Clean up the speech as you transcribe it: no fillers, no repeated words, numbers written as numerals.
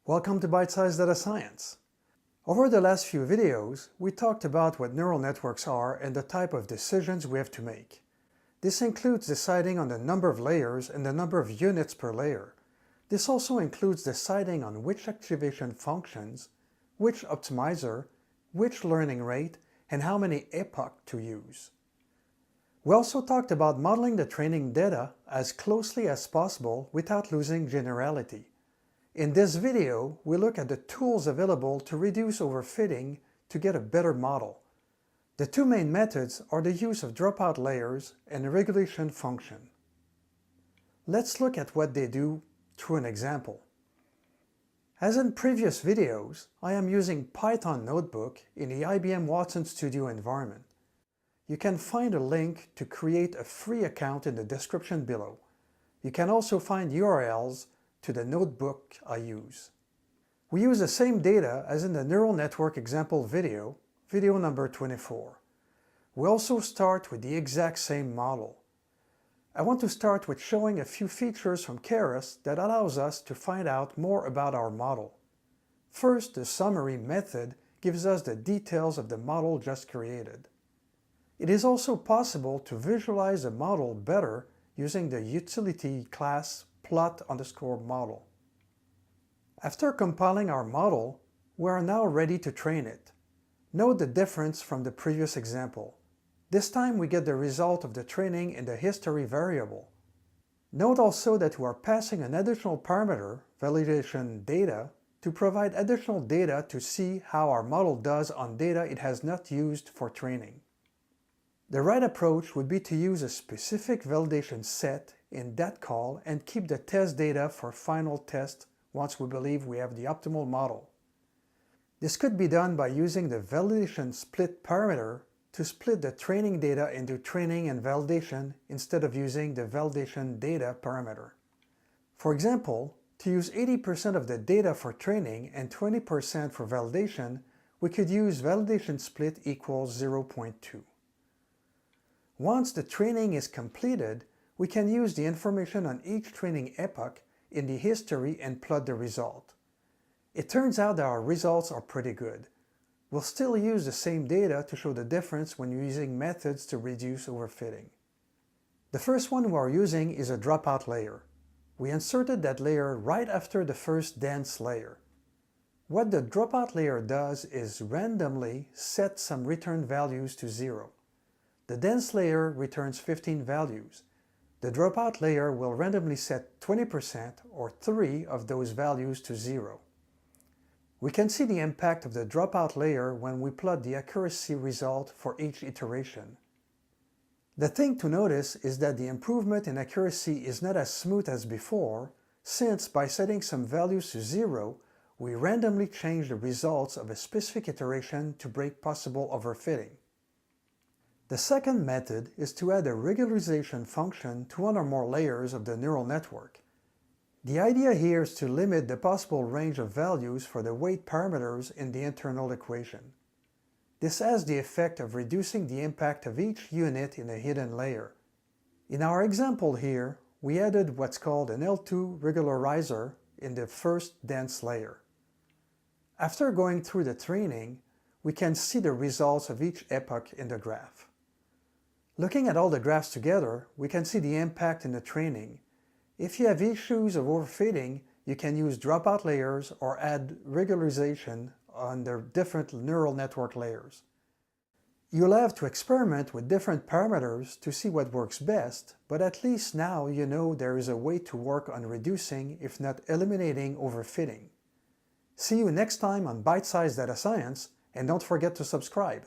Welcome to Byte-Size Data Science. Over the last few videos, we talked about what neural networks are and the type of decisions we have to make. This includes deciding on the number of layers and the number of units per layer. This also includes deciding on which activation functions, which optimizer, which learning rate, and how many epoch to use. We also talked about modeling the training data as closely as possible without losing generality. In this video, we look at the tools available to reduce overfitting to get a better model. The two main methods are the use of dropout layers and a regulation function. Let's look at what they do through an example. As in previous videos, I am using Python Notebook in the IBM Watson Studio environment. You can find a link to create a free account in the description below. You can also find URLs to the notebook I use. We use the same data as in the neural network example video, video number 24. We also start with the exact same model. I want to start with showing a few features from Keras that allows us to find out more about our model. First, the summary method gives us the details of the model just created. It is also possible to visualize the model better using the utility class plot_model. After compiling our model, we are now ready to train it. Note the difference from the previous example. This time we get the result of the training in the history variable. Note also that we are passing an additional parameter, validation data, to provide additional data to see how our model does on data it has not used for training. The right approach would be to use a specific validation set in that call and keep the test data for final test once we believe we have the optimal model. This could be done by using the validation split parameter to split the training data into training and validation instead of using the validation data parameter. For example, to use 80% of the data for training and 20% for validation, we could use validation split equals 0.2. Once the training is completed, we can use the information on each training epoch in the history and plot the result. It turns out that our results are pretty good. We'll still use the same data to show the difference when using methods to reduce overfitting. The first one we are using is a dropout layer. We inserted that layer right after the first dense layer. What the dropout layer does is randomly set some return values to 0. The dense layer returns 15 values. The dropout layer will randomly set 20% or 3 of those values to 0. We can see the impact of the dropout layer when we plot the accuracy result for each iteration. The thing to notice is that the improvement in accuracy is not as smooth as before, since by setting some values to 0, we randomly change the results of a specific iteration to break possible overfitting. The second method is to add a regularization function to one or more layers of the neural network. The idea here is to limit the possible range of values for the weight parameters in the internal equation. This has the effect of reducing the impact of each unit in a hidden layer. In our example here, we added what's called an L2 regularizer in the first dense layer. After going through the training, we can see the results of each epoch in the graph. Looking at all the graphs together, we can see the impact in the training. If you have issues of overfitting, you can use dropout layers or add regularization on the different neural network layers. You'll have to experiment with different parameters to see what works best, but at least now you know there is a way to work on reducing, if not eliminating, overfitting. See you next time on Byte-Size Data Science, and don't forget to subscribe.